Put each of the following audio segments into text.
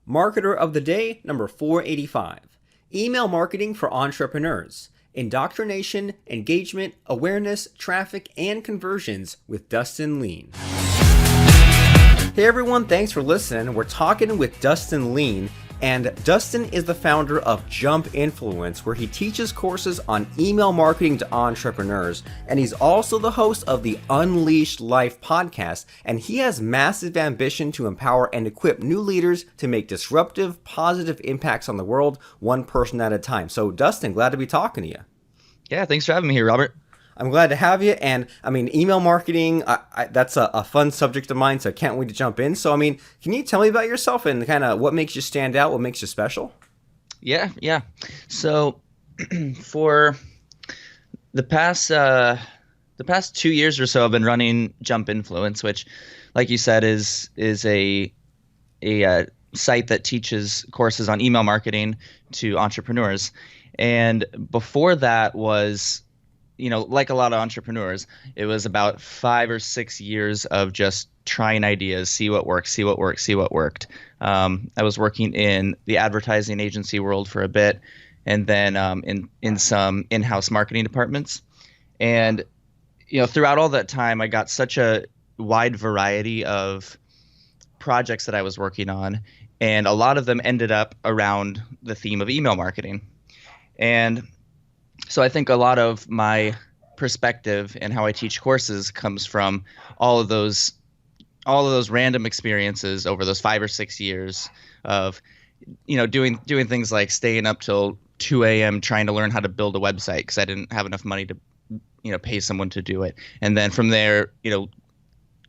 Marketer of the Day, number 485. Email Marketing for Entrepreneurs. Indoctrination, Engagement, Awareness, Traffic, and Conversions with Dustin, Lien. Hey everyone, thanks for listening. We're talking with Dustin, Lien, and Dustin is the founder of Jump Influence, where he teaches courses on email marketing to entrepreneurs, and he's also the host of the Unleashed Life podcast, and he has massive ambition to empower and equip new leaders to make disruptive, positive impacts on the world, one person at a time. So Dustin, glad to be talking to you. Yeah, thanks for having me here, Robert. I'm glad to have you. And I mean, email marketing, that's a fun subject of mine, so I can't wait to jump in. So, I mean, can you tell me about yourself and kind of what makes you stand out, what makes you special? Yeah. So for the past 2 years or so, I've been running Jump Influence, which, like you said, is a site that teaches courses on email marketing to entrepreneurs. And before that was, like a lot of entrepreneurs, it was about 5 or 6 years of just trying ideas, see what works. I was working in the advertising agency world for a bit, and then in some in-house marketing departments. And throughout all that time, I got such a wide variety of projects that I was working on, and a lot of them ended up around the theme of email marketing. And so I think a lot of my perspective and how I teach courses comes from all of those random experiences over those 5 or 6 years of, doing things like staying up till 2 a.m. trying to learn how to build a website because I didn't have enough money to, pay someone to do it. And then from there,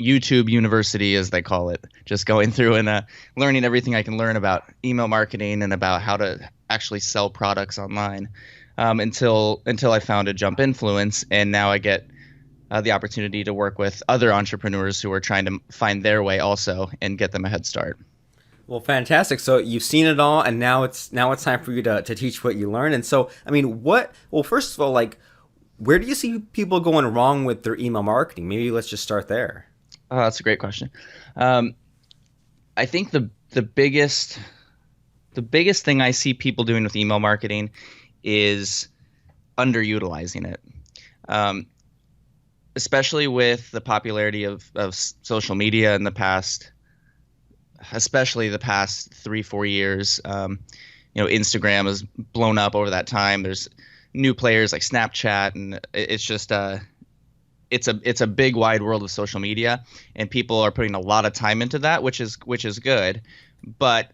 YouTube University, as they call it, just going through and learning everything I can learn about email marketing and about how to actually sell products online. Until I founded Jump Influence, and now I get the opportunity to work with other entrepreneurs who are trying to find their way also and get them a head start. Well, fantastic. So you've seen it all, and now it's time for you to teach what you learn. And so, I mean, first of all, like, where do you see people going wrong with their email marketing? Maybe let's just start there. Oh, that's a great question. I think the biggest thing I see people doing with email marketing is underutilizing it, especially with the popularity of social media in the past, especially the past 3-4 years. Instagram has blown up over that time. There's new players like Snapchat, and it's just it's a big wide world of social media, and people are putting a lot of time into that, which is good, but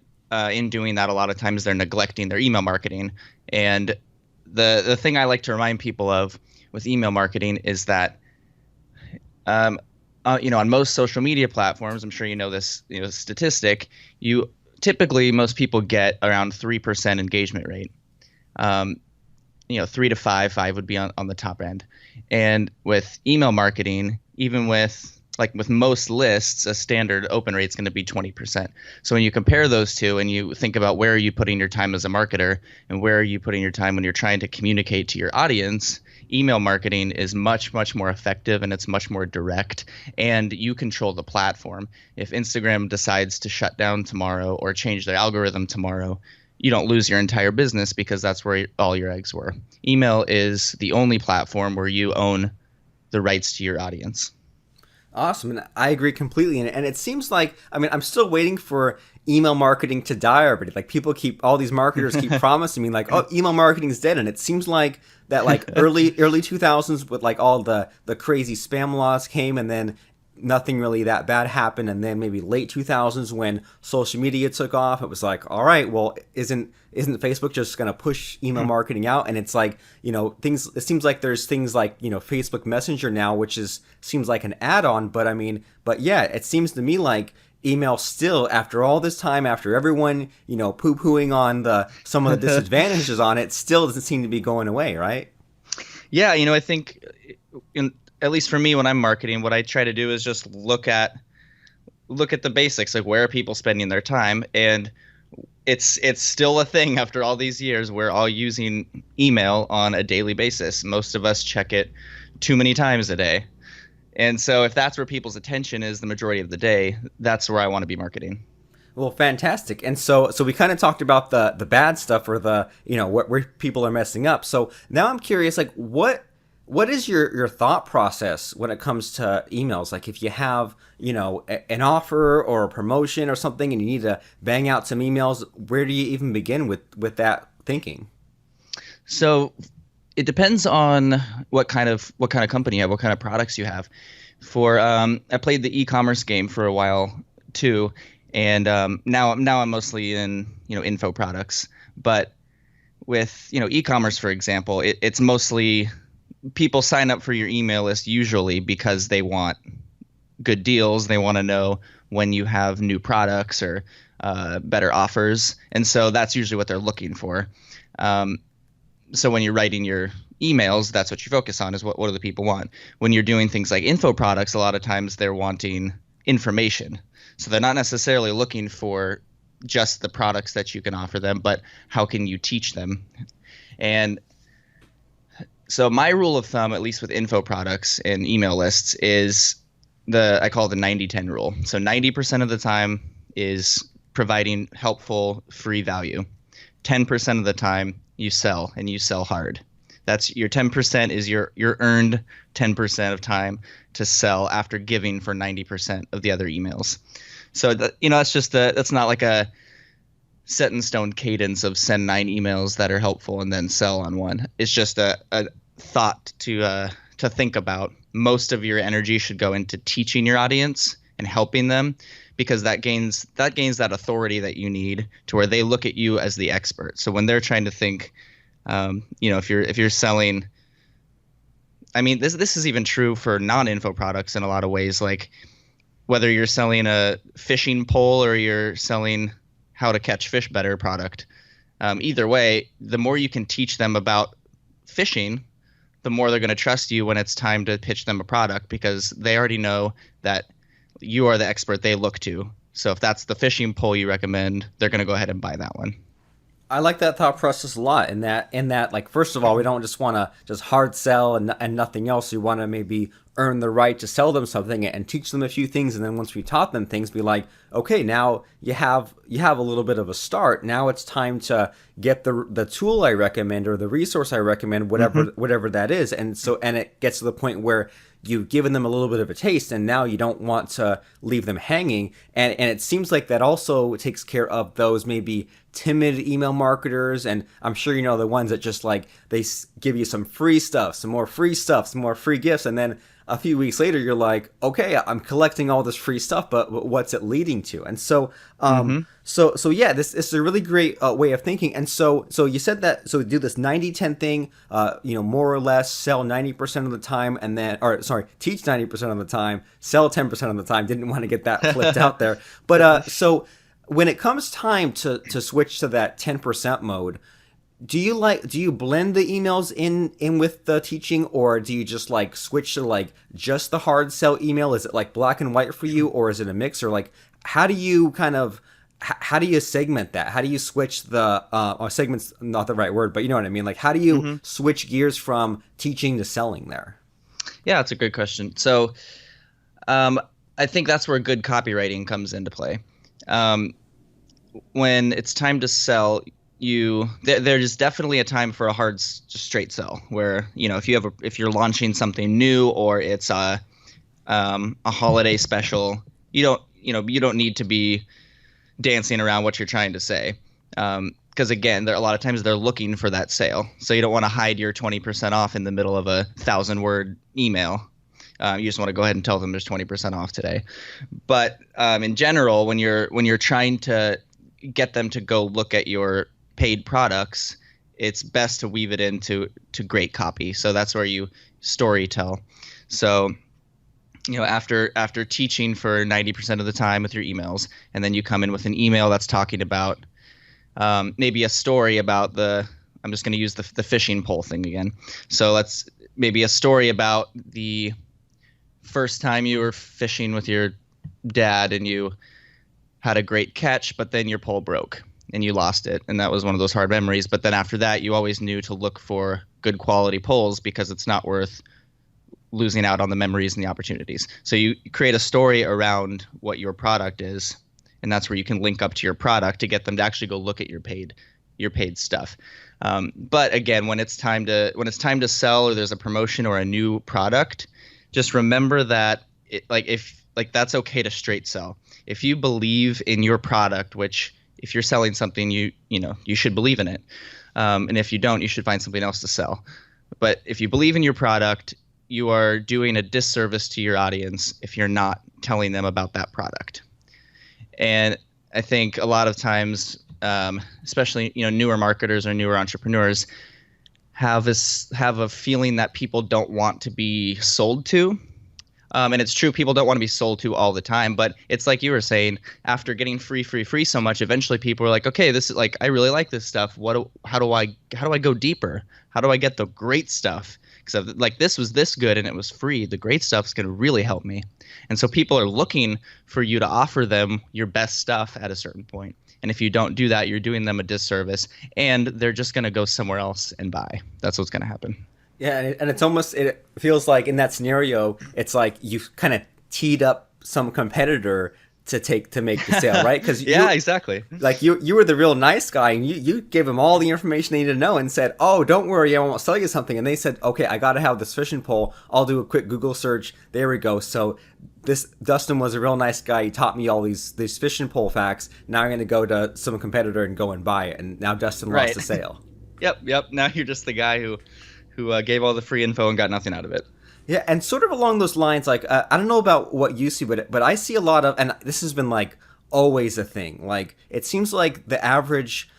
in doing that, a lot of times they're neglecting their email marketing. And the thing I like to remind people of with email marketing is that, on most social media platforms, I'm sure you know this, statistic, most people get around 3% engagement rate. 3 to 5 would be on the top end. And with email marketing, even with most lists, a standard open rate is going to be 20%. So when you compare those two and you think about where are you putting your time as a marketer and where are you putting your time when you're trying to communicate to your audience, email marketing is much, much more effective, and it's much more direct, and you control the platform. If Instagram decides to shut down tomorrow or change their algorithm tomorrow, you don't lose your entire business because that's where all your eggs were. Email is the only platform where you own the rights to your audience. Awesome. And I agree completely. And it seems like, I mean, I'm still waiting for email marketing to die already. Like all these marketers keep promising me like, oh, email marketing is dead. And it seems like that like early 2000s with like all the crazy spam laws came, and then nothing really that bad happened. And then maybe late 2000s when social media took off, it was like, all right, well, isn't Facebook just going to push email marketing out? And it's like, it seems like there's things like, Facebook Messenger now, which seems like an add-on. But yeah, it seems to me like email still, after all this time, after everyone, poo-pooing on some of the disadvantages on it, still doesn't seem to be going away, right? Yeah, I think at least for me when I'm marketing, what I try to do is just look at the basics, like where are people spending their time, and it's still a thing after all these years. We're all using email on a daily basis. Most of us check it too many times a day. And so if that's where people's attention is the majority of the day, that's where I want to be marketing. Well, fantastic. And so we kind of talked about the bad stuff, or the, what where people are messing up. So now I'm curious, like what is your thought process when it comes to emails? Like if you have, an offer or a promotion or something and you need to bang out some emails, where do you even begin with that thinking? So it depends on what kind of company you have, what kind of products you have. I played the e-commerce game for a while too, and now I'm mostly in info products. But with e-commerce, for example, it's mostly people sign up for your email list usually because they want good deals. They want to know when you have new products or better offers, and so that's usually what they're looking for. So when you're writing your emails, that's what you focus on, is what do the people want. When you're doing things like info products, a lot of times they're wanting information. So they're not necessarily looking for just the products that you can offer them, but how can you teach them? And so my rule of thumb, at least with info products and email lists, is I call it the 90-10 rule. So 90% of the time is providing helpful free value. 10% of the time you sell, and you sell hard. That's your 10% is your earned 10% of time to sell after giving for 90% of the other emails. So that's not like a set in stone cadence of send 9 emails that are helpful and then sell on one. It's just a thought to think about. Most of your energy should go into teaching your audience and helping them, because that gains that authority that you need to where they look at you as the expert. So when they're trying to think, if you're selling, I mean, this is even true for non-info products in a lot of ways, like whether you're selling a fishing pole or you're selling how to catch fish better product. Either way, the more you can teach them about fishing, the more they're going to trust you when it's time to pitch them a product, because they already know that you are the expert they look to. So if that's the fishing pole you recommend, they're going to go ahead and buy that one. I like that thought process a lot. In that, like, first of all, we don't just want to just hard sell and nothing else. We want to maybe earn the right to sell them something and teach them a few things, and then once we taught them things, be like, okay, now you have a little bit of a start. Now it's time to get the tool I recommend or the resource I recommend, whatever that is, and it gets to the point where you've given them a little bit of a taste, and now you don't want to leave them hanging. And it seems like that also takes care of those maybe timid email marketers, and I'm sure the ones that just like they give you some free stuff, some more free stuff, some more free gifts, and then a few weeks later you're like, okay, I'm collecting all this free stuff, but what's it leading to? And so so yeah, this is a really great way of thinking. And so you said that, so do this 90-10 thing, more or less sell 90% of the time, and then, teach 90% of the time, sell 10% of the time. Didn't want to get that flipped out there. But so when it comes time to switch to that 10% mode, do you blend the emails in with the teaching, or do you just like switch to like just the hard sell email? Is it like black and white for you, or is it a mix? Or like, how do you segment that? How do you switch or segment's not the right word, but you know what I mean? Like, how do you switch gears from teaching to selling there? Yeah, that's a good question. So I think that's where good copywriting comes into play. When it's time to sell, there's definitely a time for a hard straight sell, where if you're launching something new, or it's a holiday special, you don't need to be dancing around what you're trying to say, because again, a lot of times they're looking for that sale, so you don't want to hide your 20% off in the middle of a 1,000-word email. You just want to go ahead and tell them there's 20% off today. But in general, when you're trying to get them to go look at your paid products, it's best to weave it into great copy. So that's where you story tell. So after teaching for 90% of the time with your emails, and then you come in with an email that's talking about maybe a story about I'm just going to use the fishing pole thing again. So let's maybe a story about the first time you were fishing with your dad and you had a great catch, but then your pole broke and you lost it, and that was one of those hard memories. But then after that, you always knew to look for good quality poles, because it's not worth losing out on the memories and the opportunities. So you create a story around what your product is, and that's where you can link up to your product to get them to actually go look at your paid stuff. But again, when it's time to sell, or there's a promotion or a new product, just remember that that's okay to straight sell. If you believe in your product, which if you're selling something, you should believe in it. And if you don't, you should find something else to sell. But if you believe in your product, you are doing a disservice to your audience if you're not telling them about that product. And I think a lot of times, especially newer marketers or newer entrepreneurs, have a feeling that people don't want to be sold to. And it's true, people don't want to be sold to all the time, but it's like you were saying, after getting free so much, eventually people are like, okay, this is like, I really like this stuff. How do I go deeper? How do I get the great stuff? Because like, this was this good and it was free. The great stuff is going to really help me. And so people are looking for you to offer them your best stuff at a certain point. And if you don't do that, you're doing them a disservice, and they're just going to go somewhere else and buy. That's what's going to happen. Yeah, and it feels like in that scenario, it's like you've kind of teed up some competitor to make the sale, right? Because exactly. Like you were the real nice guy, and you gave them all the information they needed to know, and said, "Oh, don't worry, I won't sell you something." And they said, "Okay, I got to have this fishing pole. I'll do a quick Google search. There we go." So this Dustin was a real nice guy. He taught me all these fishing pole facts. Now I'm going to go to some competitor and go and buy it. And now Dustin lost the sale. Yep. Now you're just the guy who gave all the free info and got nothing out of it. Yeah, and sort of along those lines, like I don't know about what you see, but I see a lot of, and this has been like always a thing. Like it seems like the average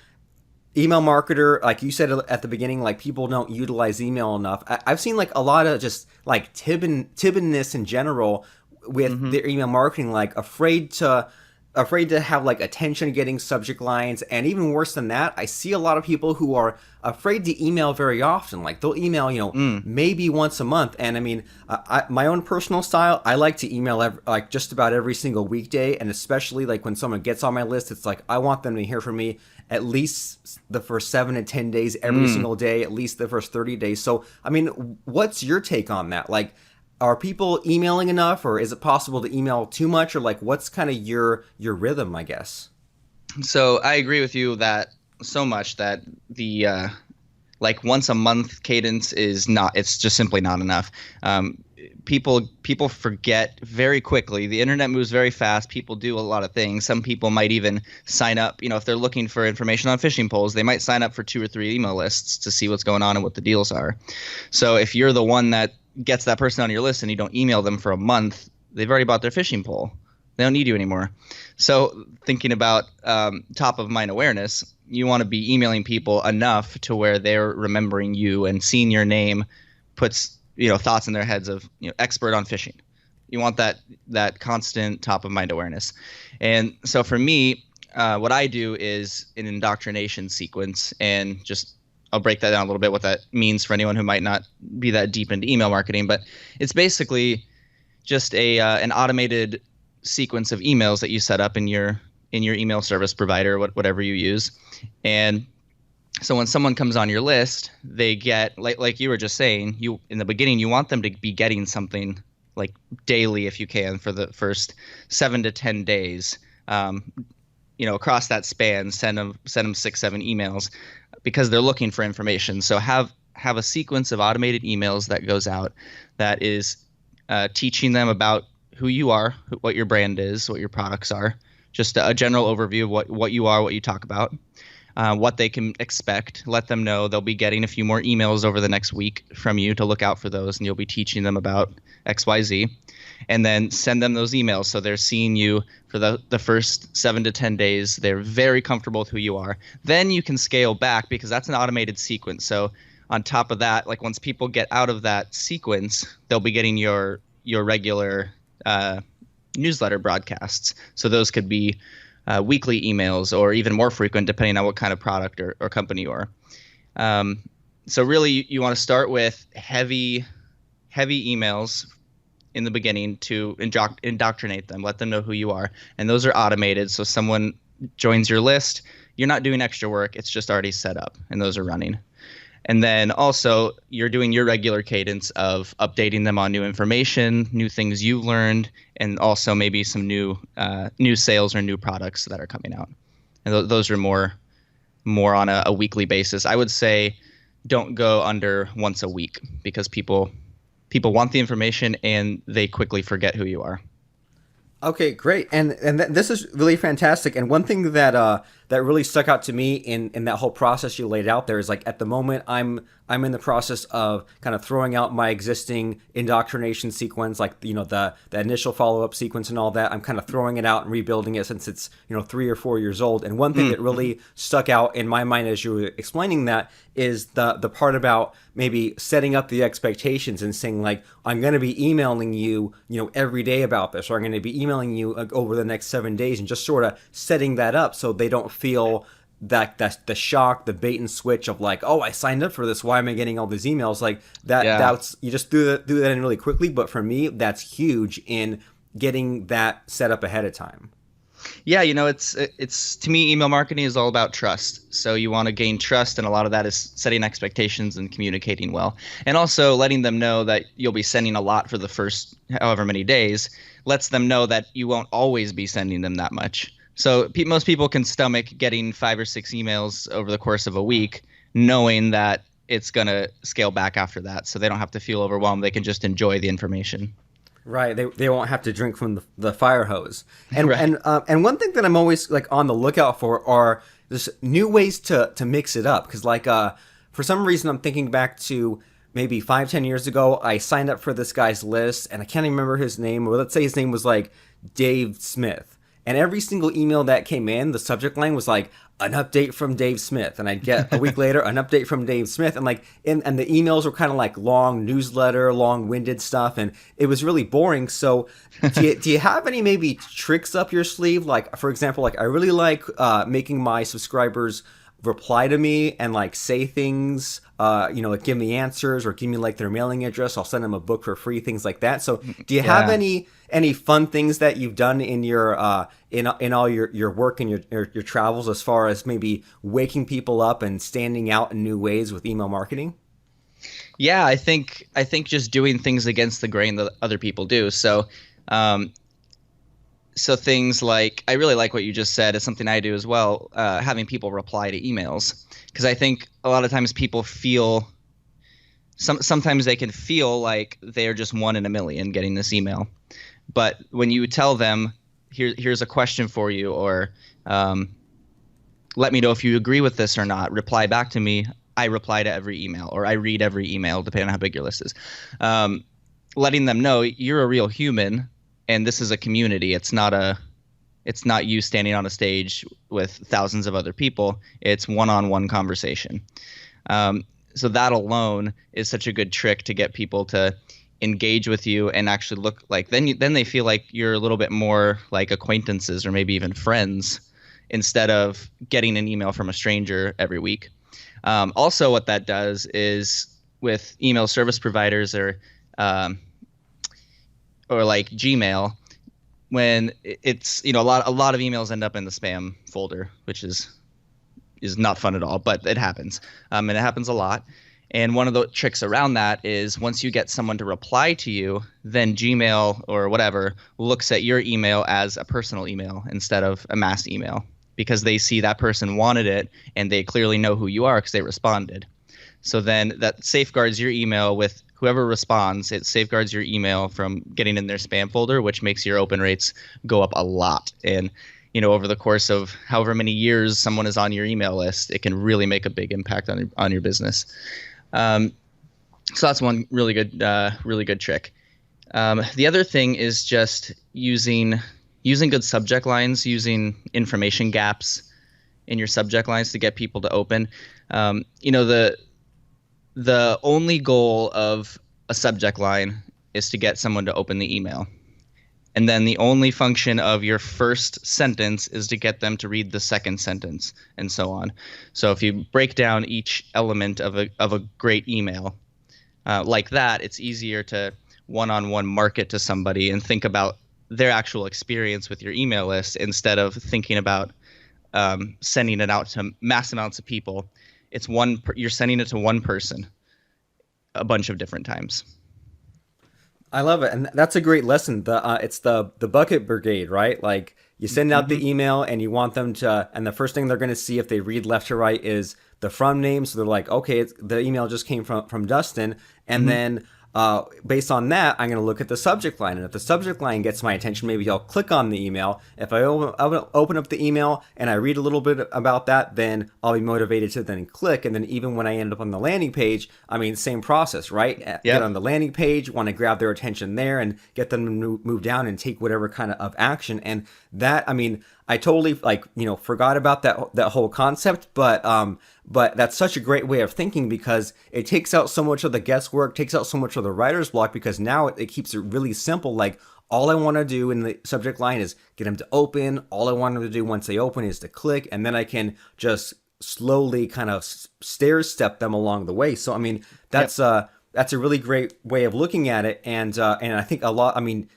email marketer, like you said at the beginning, like people don't utilize email enough. I've seen like a lot of just like tibbiness in general with their email marketing, like afraid to have like attention getting subject lines, and even worse than that, I see a lot of people who are afraid to email very often. Like they'll email maybe once a month. And I mean, my own personal style, I like to email like just about every single weekday, and especially like when someone gets on my list, it's like I want them to hear from me at least the first 7 to 10 days every single day, at least the first 30 days. So I mean, what's your take on that? Like, are people emailing enough, or is it possible to email too much, or like what's kind of your rhythm, I guess? So I agree with you that so much that the like once a month cadence it's just simply not enough. People forget very quickly. The internet moves very fast. People do a lot of things. Some people might even sign up, if they're looking for information on fishing poles, they might sign up for 2 or 3 email lists to see what's going on and what the deals are. So if you're the one that gets that person on your list and you don't email them for a month, they've already bought their fishing pole. They don't need you anymore. So thinking about top of mind awareness, you want to be emailing people enough to where they're remembering you, and seeing your name puts thoughts in their heads of expert on fishing. You want that constant top of mind awareness. And so for me, what I do is an indoctrination sequence, and just I'll break that down a little bit, what that means for anyone who might not be that deep into email marketing. But it's basically just an automated sequence of emails that you set up in your email service provider, whatever you use. And so when someone comes on your list, they get, like you were just saying, you in the beginning, you want them to be getting something like daily if you can for the first 7 to 10 days. Across that span, send them 6-7 emails, because they're looking for information. So have a sequence of automated emails that goes out that is teaching them about who you are, what your brand is, what your products are, just a general overview of what you are, what you talk about, what they can expect. Let them know they'll be getting a few more emails over the next week from you to look out for those, and you'll be teaching them about XYZ. And then send them those emails so they're seeing you for the first 7 to 10 days. They're very comfortable with who you are. Then you can scale back, because that's an automated sequence. So on top of that, like once people get out of that sequence, they'll be getting your regular newsletter broadcasts. So those could be weekly emails, or even more frequent depending on what kind of product or company you are. So really you want to start with heavy emails in the beginning to indoctrinate them, let them know who you are. And those are automated. So someone joins your list, you're not doing extra work. It's just already set up, and those are running. And then also you're doing your regular cadence of updating them on new information, new things you've learned, and also maybe some new sales or new products that are coming out. And those are more on a weekly basis. I would say don't go under once a week because people want the information and they quickly forget who you are. Okay, great, and this is really fantastic. And one thing that that really stuck out to me in that whole process you laid out there is like at the moment I'm in the process of kind of throwing out my existing indoctrination sequence, like the initial follow up sequence and all that. I'm kind of throwing it out and rebuilding it since it's 3 or 4 years old. And one thing that really stuck out in my mind as you were explaining that is the part about maybe setting up the expectations and saying like, I'm going to be emailing you, every day about this, or I'm going to be emailing you over the next 7 days, and just sort of setting that up so they don't feel that's the shock, the bait and switch of like, oh, I signed up for this. Why am I getting all these emails? Like that, that's, you just do that in really quickly. But for me, that's huge in getting that set up ahead of time. Yeah, it's to me, email marketing is all about trust. So you want to gain trust, and a lot of that is setting expectations and communicating well, and also letting them know that you'll be sending a lot for the first however many days. Lets them know that you won't always be sending them that much. So most people can stomach getting 5 or 6 emails over the course of a week, knowing that it's going to scale back after that. So they don't have to feel overwhelmed. They can just enjoy the information. Right. They won't have to drink from the fire hose. And Right. and one thing that I'm always like on the lookout for are just new ways to mix it up. Because like for some reason I'm thinking back to maybe 5-10 years ago, I signed up for this guy's list and I can't even remember his name. Or let's say his name was like Dave Smith. And every single email that came in, the subject line was like, an update from Dave Smith. And I'd get a week later, an update from Dave Smith. And like, and the emails were kind of like long newsletter, long-winded stuff. And it was really boring. So do you have any maybe tricks up your sleeve? Like, for example, like I really like making my subscribers reply to me and like say things, like give me answers or give me like their mailing address. I'll send them a book for free, things like that. So do you have any fun things that you've done in your in all your work and your travels as far as maybe waking people up and standing out in new ways with email marketing? Yeah, I think just doing things against the grain that other people do. So so things like, I really like what you just said. It's something I do as well, having people reply to emails. Because I think a lot of times people feel, sometimes they can feel like they're just one in a million getting this email. But when you tell them, here's a question for you, or let me know if you agree with this or not, reply back to me. I reply to every email, or I read every email, depending on how big your list is. Letting them know you're a real human, and this is a community. It's not you standing on a stage with thousands of other people. It's one-on-one conversation. So that alone is such a good trick to get people to engage with you and actually look like, then they feel like you're a little bit more like acquaintances or maybe even friends instead of getting an email from a stranger every week. Also, what that does is with email service providers or like Gmail, when it's a lot of emails end up in the spam folder, which is not fun at all, but it happens, and it happens a lot. And one of the tricks around that is once you get someone to reply to you, then Gmail or whatever looks at your email as a personal email instead of a mass email, because they see that person wanted it and they clearly know who you are because they responded. So then that safeguards your email with whoever responds. It safeguards your email from getting in their spam folder, which makes your open rates go up a lot. And over the course of however many years someone is on your email list, it can really make a big impact on your business. So that's one really good trick. The other thing is just using good subject lines, using information gaps in your subject lines to get people to open. The only goal of a subject line is to get someone to open the email. And then the only function of your first sentence is to get them to read the second sentence, and so on. So if you break down each element of a great email like that, it's easier to one-on-one market to somebody and think about their actual experience with your email list instead of thinking about sending it out to mass amounts of people you're sending it to one person a bunch of different times. I love it, and that's a great lesson. It's the Bucket Brigade, right? Like you send out the email, and you want them to, and the first thing they're going to see if they read left to right is the from name. So they're like, okay, the email just came from Dustin, and then based on that, I'm going to look at the subject line, and if the subject line gets my attention, maybe I'll click on the email. If I open up the email and I read a little bit about that, then I'll be motivated to then click. And then even when I end up on the landing page, I mean, same process, right? Get on the landing page, want to grab their attention there and get them to move down and take whatever kind of action. And that, I mean, I totally forgot about that whole concept, but that's such a great way of thinking because it takes out so much of the guesswork, takes out so much of the writer's block because now it keeps it really simple. Like all I want to do in the subject line is get them to open. All I want them to do once they open is to click, and then I can just slowly kind of stair step them along the way. So I mean, that's a really great way of looking at it, and I think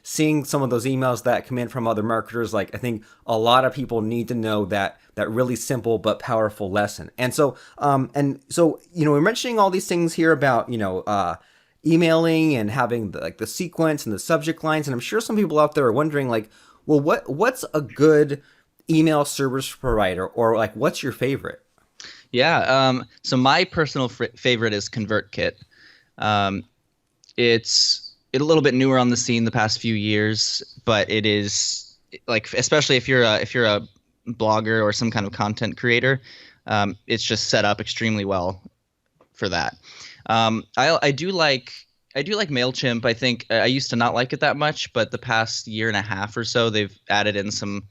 seeing some of those emails that come in from other marketers, like I think a lot of people need to know that really simple but powerful lesson. And so we're mentioning all these things here about emailing and having the sequence and the subject lines, and I'm sure some people out there are wondering like, well, what's a good email service provider, or like what's your favorite? Yeah, so my personal favorite is Convertkit. It's a little bit newer on the scene the past few years, but it is like, especially if you're a blogger or some kind of content creator, it's just set up extremely well for that. I do like MailChimp. I think I used to not like it that much, but the past year and a half or so, they've added in some,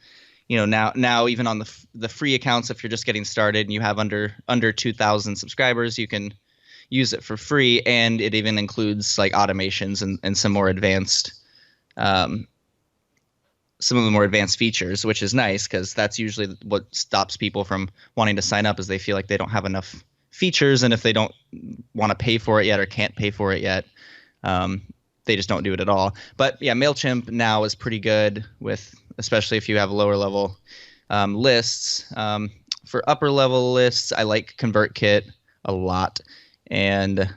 now even on the free accounts, if you're just getting started and you have under 2,000 subscribers, you can use it for free, and it even includes like automations and some more advanced some of the more advanced features, which is nice because that's usually what stops people from wanting to sign up, is they feel like they don't have enough features, and if they don't want to pay for it yet or can't pay for it yet, they just don't do it at all. But yeah, MailChimp now is pretty good with, especially if you have lower level lists. For upper level lists, I like Convertkit a lot. And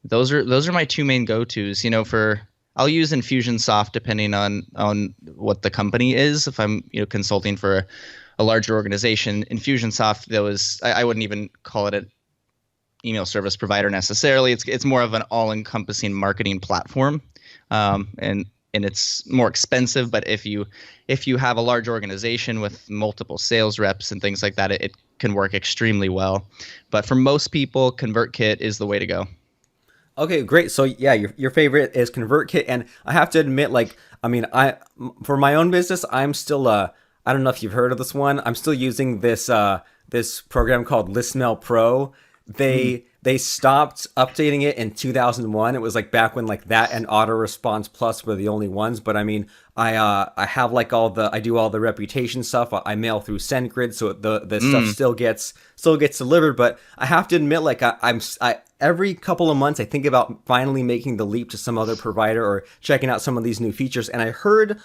those are my two main go-tos. I'll use Infusionsoft depending on what the company is. If I'm consulting for a larger organization, Infusionsoft, I wouldn't even call it an email service provider necessarily. It's more of an all-encompassing marketing platform, and it's more expensive. But if you have a large organization with multiple sales reps and things like that, it can work extremely well. But for most people, Convertkit is the way to go. Okay, great. So yeah, your favorite is Convertkit, and I have to admit, for my own business, I'm still I don't know if you've heard of this one. I'm still using this program called ListMail Pro. They stopped updating it in 2001. It was like back when like that and Auto Response Plus were the only ones. But I mean, I have I do all the reputation stuff. I mail through SendGrid, so the stuff still gets delivered. But I have to admit, like I every couple of months I think about finally making the leap to some other provider or checking out some of these new features. And I heard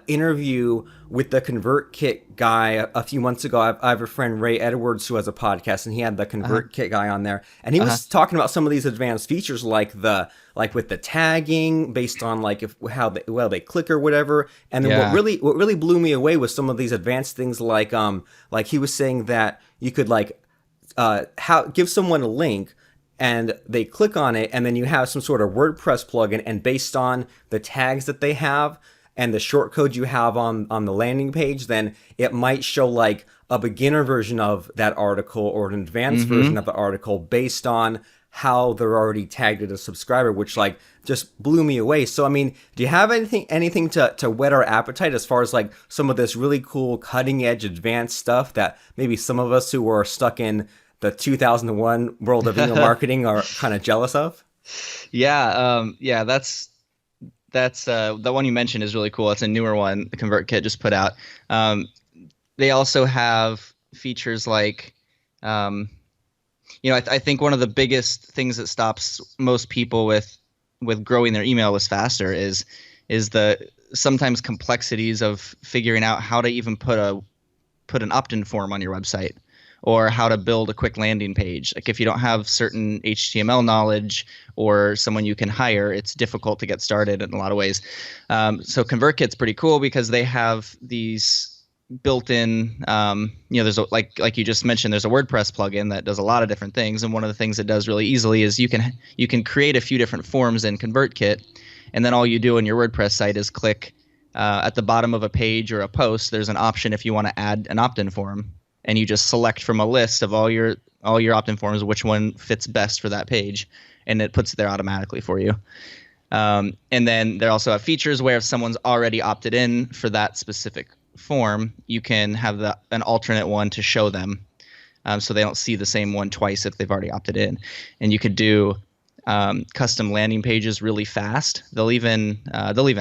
interview with the Convertkit guy a few months ago. I have a friend, Ray Edwards, who has a podcast, and he had the Convertkit guy on there, and he was talking about some of these advanced features, like with the tagging based on like how they click or whatever. And then what really blew me away was some of these advanced things, like he was saying that you could give someone a link, and they click on it, and then you have some sort of WordPress plugin, and based on the tags that they have and the short code you have on the landing page, then it might show like a beginner version of that article or an advanced version of the article based on how they're already tagged as a subscriber, which like just blew me away. So I mean, do you have anything to whet our appetite as far as like some of this really cool cutting edge advanced stuff that maybe some of us who are stuck in the 2001 world of email marketing are kind of jealous of? Yeah, that's the one you mentioned is really cool. It's a newer one the Convertkit just put out. They also have features like, I think one of the biggest things that stops most people with growing their email list faster is the sometimes complexities of figuring out how to even put an opt-in form on your website, or how to build a quick landing page. Like if you don't have certain HTML knowledge or someone you can hire, it's difficult to get started in a lot of ways. So Convertkit's pretty cool because they have these built-in, there's like you just mentioned, there's a WordPress plugin that does a lot of different things, and one of the things it does really easily is you can create a few different forms in Convertkit, and then all you do on your WordPress site is click at the bottom of a page or a post. There's an option if you want to add an opt-in form, and you just select from a list of all your opt-in forms which one fits best for that page, and it puts it there automatically for you. And then they also have features where if someone's already opted in for that specific form, you can have an alternate one to show them, so they don't see the same one twice if they've already opted in. And you could do custom landing pages really fast. They'll even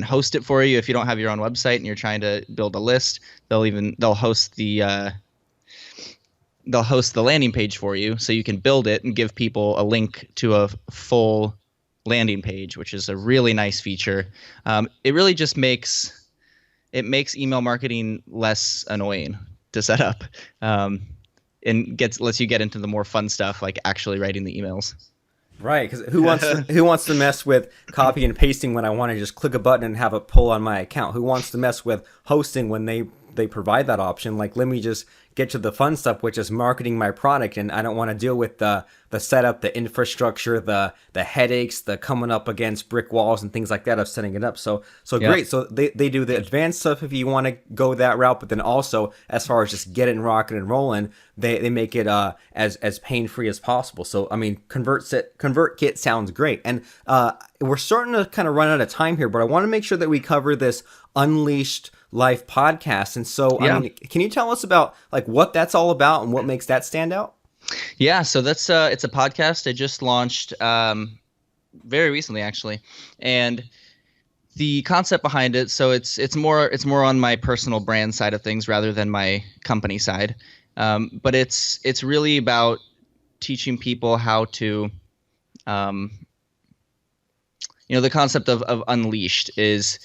host it for you if you don't have your own website and you're trying to build a list. They'll host the landing page for you, so you can build it and give people a link to a full landing page, which is a really nice feature. It really just makes email marketing less annoying to set up, and lets you get into the more fun stuff like actually writing the emails. Right, because who wants to mess with copy and pasting when I want to just click a button and have it pull on my account? Who wants to mess with hosting when they provide that option? Like, let me just get to the fun stuff, which is marketing my product, and I don't want to deal with the setup, the infrastructure, the headaches, the coming up against brick walls and things like that of setting it up. So yep. Great. So they do the advanced stuff if you want to go that route, but then also as far as just getting rocking and rolling, they make it as pain free as possible. So I mean, Convertkit sounds great, and we're starting to kind of run out of time here, but I want to make sure that we cover this Unleashed Life podcast. And so, yeah. I mean, can you tell us about like what that's all about and what makes that stand out? Yeah, so that's it's a podcast I just launched very recently, actually, and the concept behind it. So it's more on my personal brand side of things rather than my company side, but it's really about teaching people how to, the concept of unleashed is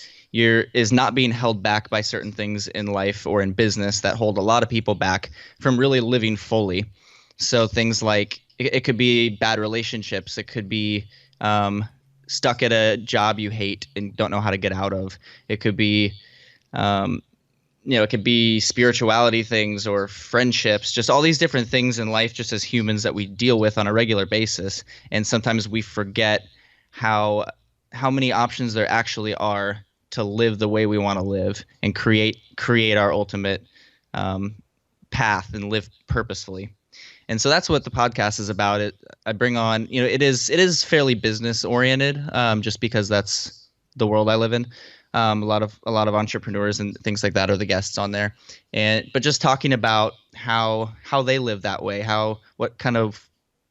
not being held back by certain things in life or in business that hold a lot of people back from really living fully. So things like it could be bad relationships. It could be stuck at a job you hate and don't know how to get out of. It could be, it could be spirituality things or friendships, just all these different things in life just as humans that we deal with on a regular basis. And sometimes we forget how many options there actually are to live the way we want to live and create our ultimate path and live purposefully. And so that's what the podcast is about. I bring on, it is fairly business oriented, just because that's the world I live in. A lot of entrepreneurs and things like that are the guests on there, but just talking about how they live that way, what kind of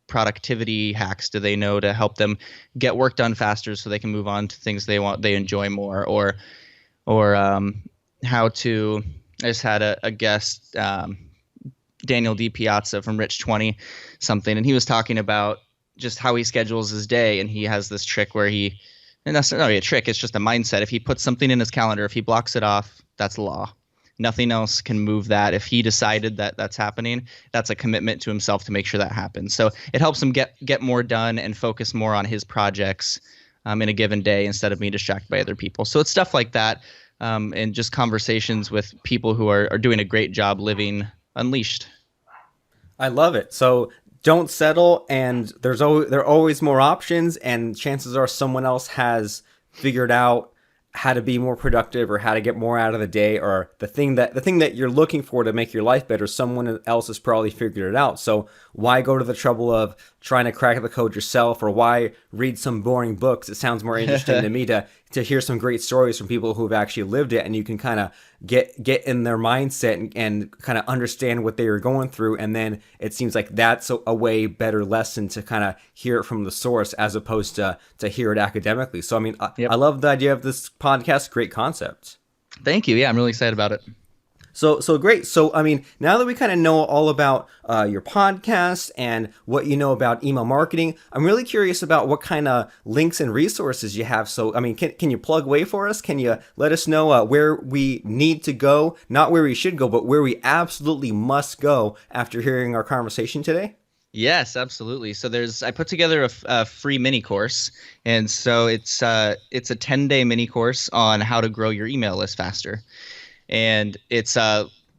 productivity hacks do they know to help them get work done faster so they can move on to things they enjoy more, or how to. I just had a guest. Daniel D. Piazza from Rich 20 something, and he was talking about just how he schedules his day, and he has this trick where and that's not really a trick, it's just a mindset. If he puts something in his calendar, if he blocks it off, that's law. Nothing else can move that. If he decided that that's happening, that's a commitment to himself to make sure that happens. So it helps him get more done and focus more on his projects in a given day instead of being distracted by other people. So it's stuff like that, and just conversations with people who are doing a great job living unleashed. I love it. So don't settle, and there are always more options, and chances are someone else has figured out how to be more productive or how to get more out of the day, or the thing that you're looking for to make your life better, someone else has probably figured it out. So why go to the trouble of trying to crack the code yourself, or why read some boring books? It sounds more interesting to me to hear some great stories from people who've actually lived it, and you can kind of get in their mindset and kind of understand what they were going through. And then it seems like that's a way better lesson to kind of hear it from the source as opposed to hear it academically. So, I mean, yep. I love the idea of this podcast. Great concept. Thank you. Yeah, I'm really excited about it. So great. So I mean, now that we kind of know all about your podcast and what you know about email marketing, I'm really curious about what kind of links and resources you have. So I mean, can you plug away for us? Can you let us know where we need to go? Not where we should go, but where we absolutely must go after hearing our conversation today? Yes, absolutely. So I put together a free mini course, and so it's a 10-day mini course on how to grow your email list faster. And it's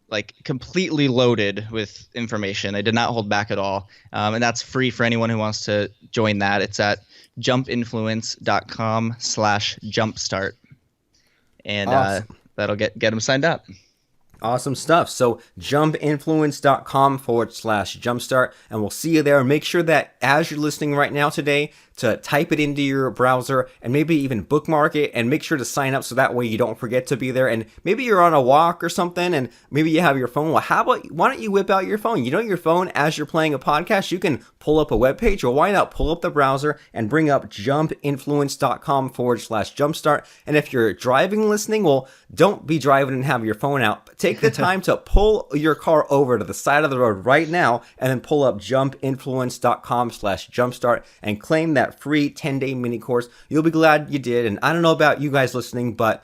like completely loaded with information. I did not hold back at all, and that's free for anyone who wants to join that. It's at jumpinfluence.com/jumpstart, and Awesome. that'll get them signed up. Awesome stuff. So jumpinfluence.com/jumpstart, and we'll see you there. Make sure that as you're listening right now today, to type it into your browser and maybe even bookmark it, and make sure to sign up so that way you don't forget to be there. And maybe you're on a walk or something and maybe you have your phone. Well, why don't you whip out your phone? You know, your phone, as you're playing a podcast, you can pull up a web page, or why not pull up the browser and bring up jumpinfluence.com/jumpstart. And if you're driving listening, well, don't be driving and have your phone out. Take the time to pull your car over to the side of the road right now and then pull up jumpinfluence.com/jumpstart and claim that free 10-day mini course. You'll be glad you did. And I don't know about you guys listening, but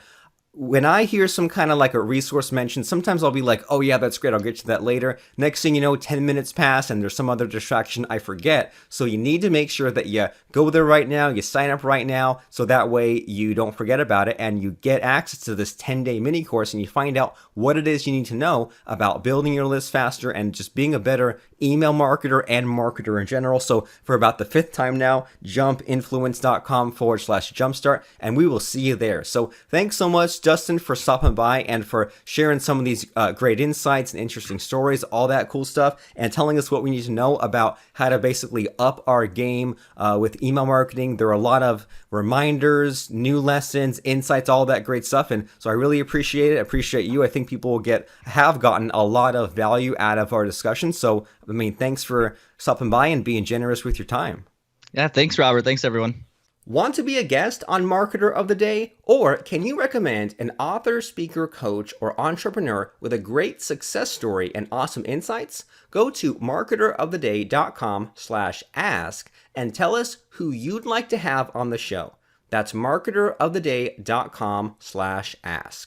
when I hear some kind of like a resource mentioned, sometimes I'll be like, oh yeah, that's great, I'll get to that later. Next thing you know, 10 minutes pass and there's some other distraction, I forget. So you need to make sure that you go there right now, you sign up right now, so that way you don't forget about it and you get access to this 10-day mini course and you find out what it is you need to know about building your list faster and just being a better email marketer and marketer in general. So for about the 5th time now, jumpinfluence.com/jumpstart, and we will see you there. So thanks so much, Dustin, for stopping by and for sharing some of these great insights and interesting stories, all that cool stuff, and telling us what we need to know about how to basically up our game with email marketing. There are a lot of reminders, new lessons, insights, all that great stuff. And so I really appreciate it. I appreciate you. I think people will have gotten a lot of value out of our discussion. So, I mean, thanks for stopping by and being generous with your time. Yeah, thanks, Robert. Thanks, everyone. Want to be a guest on Marketer of the Day? Or can you recommend an author, speaker, coach, or entrepreneur with a great success story and awesome insights? Go to marketeroftheday.com/ask and tell us who you'd like to have on the show. That's marketeroftheday.com/ask.